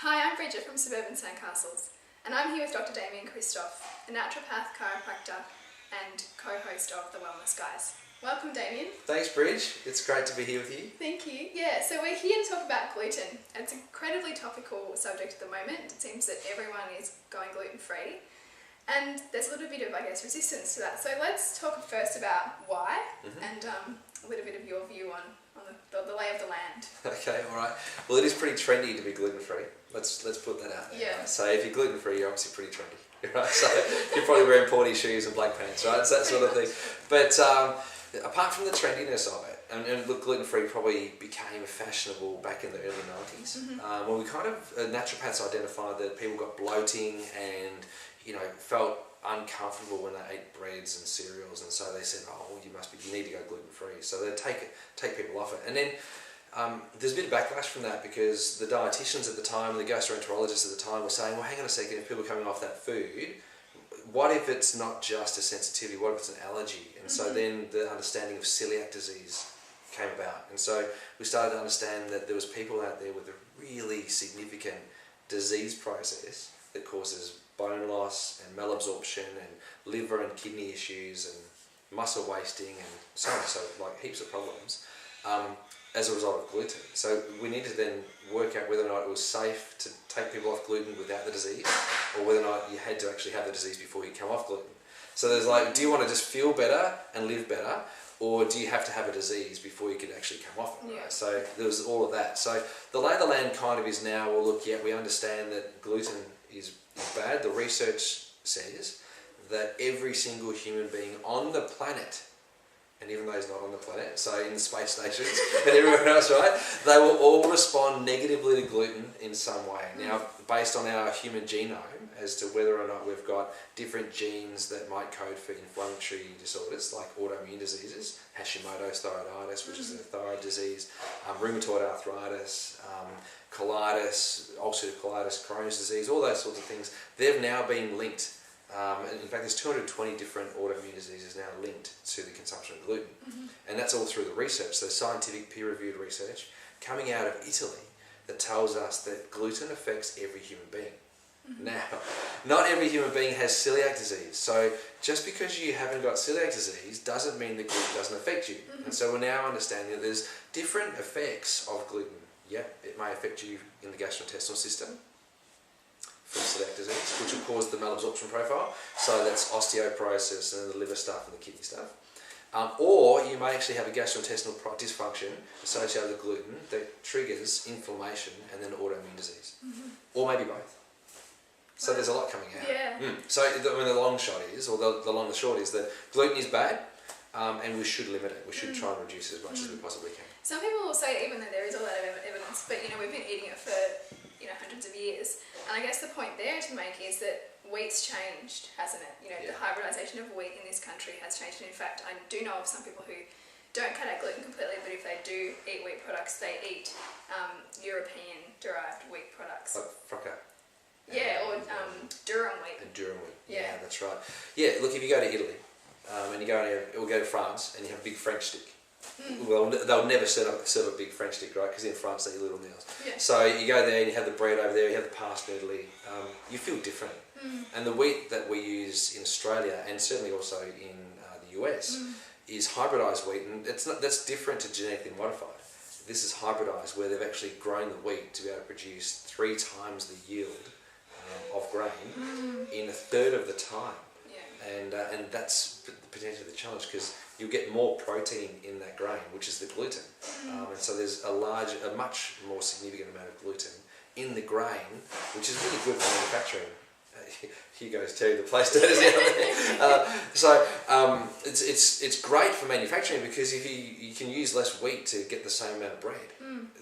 Hi, I'm Bridget from Suburban Sandcastles, and I'm here with Dr Damian Kristof, a naturopath, chiropractor and co-host of The Wellness Guys. Welcome, Damian. Thanks, Bridge. It's great to be here with you. Thank you. Yeah, so we're here to talk about gluten. It's an incredibly topical subject at the moment. It seems that everyone is going gluten-free, and there's a little bit of, resistance to that. So let's talk first about why, and a little bit of your view on the lay of the land. Okay, all right. Well, it is pretty trendy to be gluten-free. Let's put that out there. Yeah. Right? So if you're gluten-free, you're obviously pretty trendy, right? So you're probably wearing pointy shoes and black pants, right? It's that sort of thing. But apart from the trendiness of it, and look, gluten-free probably became fashionable back in the early 90s, when we naturopaths identified that people got bloating and, felt uncomfortable when they ate breads and cereals, and so they said, you need to go gluten-free. So they'd take people off it. And then there's a bit of backlash from that because the dietitians at the time, the gastroenterologists at the time were saying, well, hang on a second, if people are coming off that food, what if it's not just a sensitivity, what if it's an allergy? And so then the understanding of celiac disease came about. And so we started to understand that there was people out there with a really significant disease process that causes bone loss and malabsorption and liver and kidney issues and muscle wasting and so on, so like heaps of problems as a result of gluten. So we needed to then work out whether or not it was safe to take people off gluten without the disease, or whether or not you had to actually have the disease before you come off gluten. So there's like, do you want to just feel better and live better, or do you have to have a disease before you can actually come off it? Right? Yeah. So there was all of that. So the lay of the land kind of is now, well look, yeah, we understand that gluten is bad. The research says that every single human being on the planet, and even those not on the planet, so in the space stations and everywhere else, right, they will all respond negatively to gluten in some way. Now, based on our human genome, as to whether or not we've got different genes that might code for inflammatory disorders like autoimmune diseases, Hashimoto's thyroiditis, which is a thyroid disease, rheumatoid arthritis, colitis, ulcerative colitis, Crohn's disease, all those sorts of things, they've now been linked. In fact, there's 220 different autoimmune diseases now linked to the consumption of gluten. And that's all through the research, so scientific peer-reviewed research coming out of Italy that tells us that gluten affects every human being. Now, not every human being has celiac disease, so just because you haven't got celiac disease doesn't mean that gluten doesn't affect you. And so we're now understanding that there's different effects of gluten. Yeah, it may affect you in the gastrointestinal system from celiac disease, which will cause the malabsorption profile, so that's osteoporosis and the liver stuff and the kidney stuff. Or you may actually have a gastrointestinal dysfunction associated with gluten that triggers inflammation and then autoimmune disease. Or maybe both. So there's a lot coming out. Yeah. So the long shot is, or the long and short is that gluten is bad, and we should limit it. We should try and reduce it as much as we possibly can. Some people will say, even though there is a lot of evidence, but we've been eating it for hundreds of years, and I guess the point there to make is that wheat's changed, hasn't it? The hybridization of wheat in this country has changed, and in fact I do know of some people who don't cut out gluten completely, but if they do eat wheat products, they eat European derived wheat products. Like frocca. Yeah, or durum wheat. Durum wheat. Yeah, that's right. Yeah, look, if you go to Italy and you go to France and you have a big French stick. Well, they'll never serve a big French stick, right? Because in France they eat little meals. Yeah. So you go there and you have the bread over there, you have the pasta in Italy. You feel different. And the wheat that we use in Australia and certainly also in the US is hybridized wheat, and that's different to genetically modified. This is hybridized, where they've actually grown the wheat to be able to produce 3 times the yield of grain in a third of the time. And that's potentially the challenge, because you'll get more protein in that grain, which is the gluten. And so there's a much more significant amount of gluten in the grain, which is really good for manufacturing. Hugo's Terry the place does So it's great for manufacturing, because if you can use less wheat to get the same amount of bread,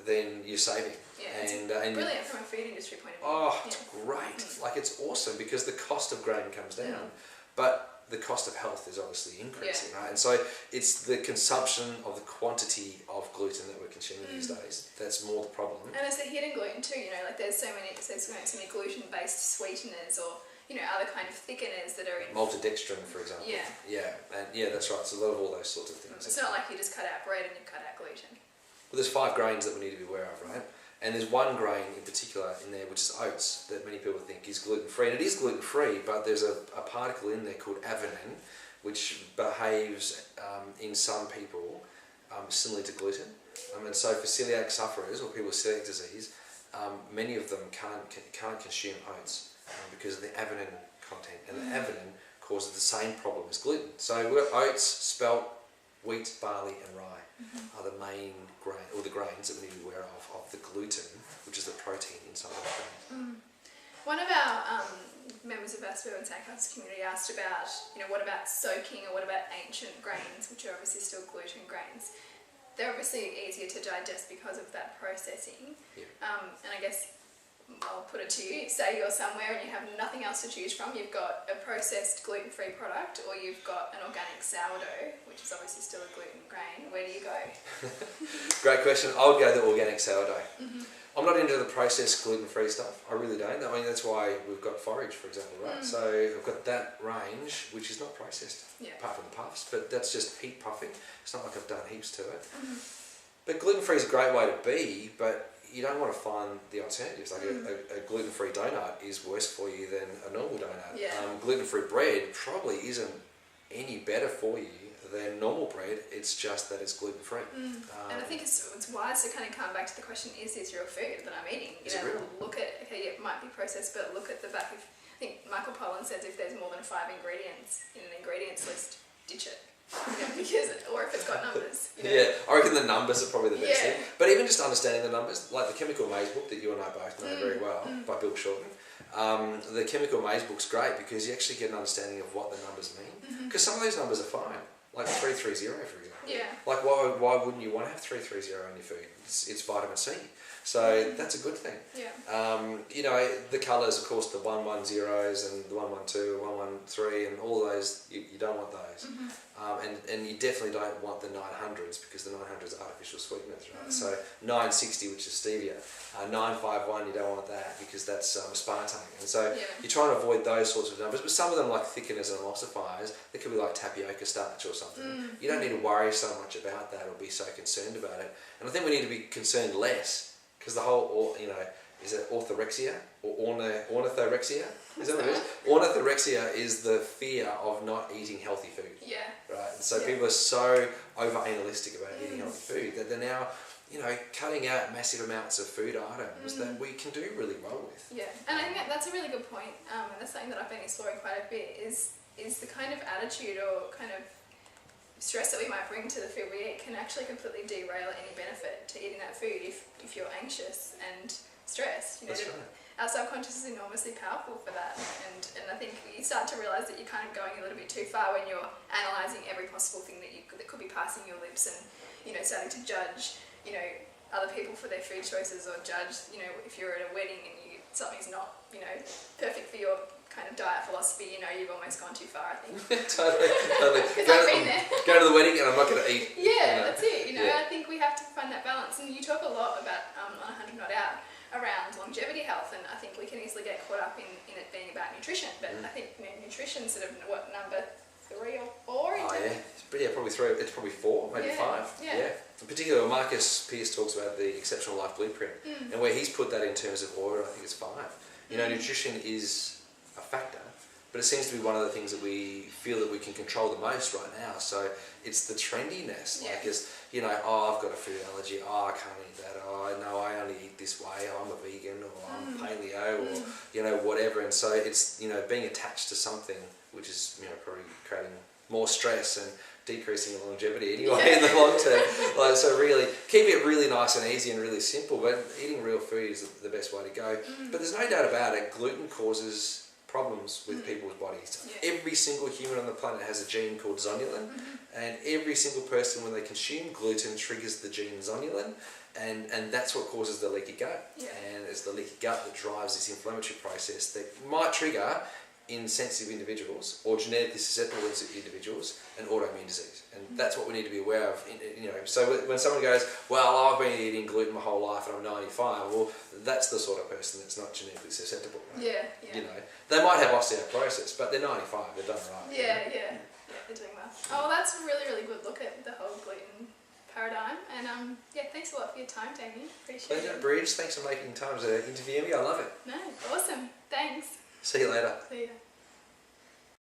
then you're saving. Yeah, and brilliant from a food industry point of view. Oh, it's great. Like, it's awesome because the cost of grain comes down, but the cost of health is obviously increasing, right? And so it's the consumption of the quantity of gluten that we're consuming these days that's more the problem. And it's the hidden gluten too, like there's so many gluten-based sweeteners or other kind of thickeners that are in maltodextrin, for example. Yeah, that's right. So a lot of all those sorts of things. It's not like you just cut out bread and you cut out gluten. Well, there's 5 grains that we need to be aware of, right? And there's one grain in particular in there, which is oats, that many people think is gluten-free. And it is gluten-free, but there's a particle in there called avenine, which behaves in some people similar to gluten. And so for celiac sufferers or people with celiac disease, many of them can't consume oats because of the avenine content. And the avenine causes the same problem as gluten. So we've got oats, spelt, wheat, barley and rye are the main grain, or the grains that we need to be aware of the gluten, which is the protein inside of the grain. One of our members of our Spur and Sandcastle community asked about, what about soaking, or what about ancient grains, which are obviously still gluten grains. They're obviously easier to digest because of that processing. Yeah. And I guess I'll put it to you, say you're somewhere and you have nothing else to choose from. You've got a processed gluten-free product, or you've got an organic sourdough, which is obviously still a gluten grain. Where do you go? Great question. I would go the organic sourdough. I'm not into the processed gluten-free stuff. I really don't. I mean, that's why we've got forage, for example, right? So I've got that range, which is not processed, apart from the puffs, but that's just heat puffing. It's not like I've done heaps to it. But gluten-free is a great way to be, but you don't want to find the alternatives. Like a gluten-free donut is worse for you than a normal donut. Gluten-free bread probably isn't any better for you than normal bread. It's just that it's gluten-free. And I think it's wise to kind of come back to the question, is this real food that I'm eating? Look at, okay, it might be processed, but look at the back of, I think Michael Pollan says if there's more than 5 ingredients in an ingredients list, ditch it. Or if it's got numbers. Yeah, I reckon the numbers are probably the best thing. But even just understanding the numbers, like the Chemical Maze book that you and I both know very well, by Bill Shorten, the Chemical Maze book's great because you actually get an understanding of what the numbers mean. Because some of those numbers are fine, like 330 for example. Like why wouldn't you want to have 330 in your food? It's vitamin C. So that's a good thing. The colours, of course, the 110s and the 112, 113 and all those, you don't want those. And you definitely don't want the 900s because the 900s are artificial sweeteners, right? So 960, which is stevia, 951, you don't want that because that's aspartame. And so you're trying to avoid those sorts of numbers. But some of them, like thickeners and emulsifiers, they could be like tapioca starch or something. You don't need to worry so much about that or be so concerned about it. And I think we need to be concerned less. Because the whole, is it orthorexia or ornithorexia? Is that what it is? Ornithorexia is the fear of not eating healthy food. Right? And so people are so over-analytic about eating healthy food that they're now, cutting out massive amounts of food items that we can do really well with. And I think that's a really good point. And that's something that I've been exploring quite a bit is the kind of attitude or kind of stress that we might bring to the food we eat can actually completely derail any benefit to eating that food if you're anxious and stressed. That's right. Our subconscious is enormously powerful for that, and I think you start to realise that you're kind of going a little bit too far when you're analysing every possible thing that could be passing your lips and starting to judge other people for their food choices, or judge if you're at a wedding and something's not perfect for your kind of diet philosophy, you've almost gone too far, I think. Totally. Because I've been there. Go to the wedding and I'm not going to eat. That's it. I think we have to find that balance. And you talk a lot about, on 100 Not Out, around longevity health, and I think we can easily get caught up in it being about nutrition. But I think nutrition sort of, number 3 or 4? Probably 3. It's probably 4, maybe 5. In particular, Marcus Pearce talks about the Exceptional Life Blueprint, and where he's put that in terms of order, I think it's 5. Nutrition is a factor, but it seems to be one of the things that we feel that we can control the most right now. So it's the trendiness, I've got a food allergy, I can't eat that, no, I only eat this way, I'm a vegan, or I'm paleo, or whatever. And so it's being attached to something which is probably creating more stress and decreasing the longevity anyway in the long term. So really keep it really nice and easy and really simple, but eating real food is the best way to go. But there's no doubt about it, gluten causes problems with people's bodies. Every single human on the planet has a gene called zonulin, and every single person, when they consume gluten, triggers the gene zonulin, and that's what causes the leaky gut. And it's the leaky gut that drives this inflammatory process that might trigger in sensitive individuals or genetically susceptible individuals an autoimmune disease, and that's what we need to be aware of. So when someone goes, well, I've been eating gluten my whole life and I'm 95, well, that's the sort of person that's not genetically susceptible, right? They might have osteoporosis, but they're 95, they're done right. They're doing well. Oh, that's a really, really good look at the whole gluten paradigm. And yeah, thanks a lot for your time, Damien. Appreciate Pleasure, it. Bridge. Thanks for making time to interview me. I love it. No, awesome. Thanks. See you later. See ya.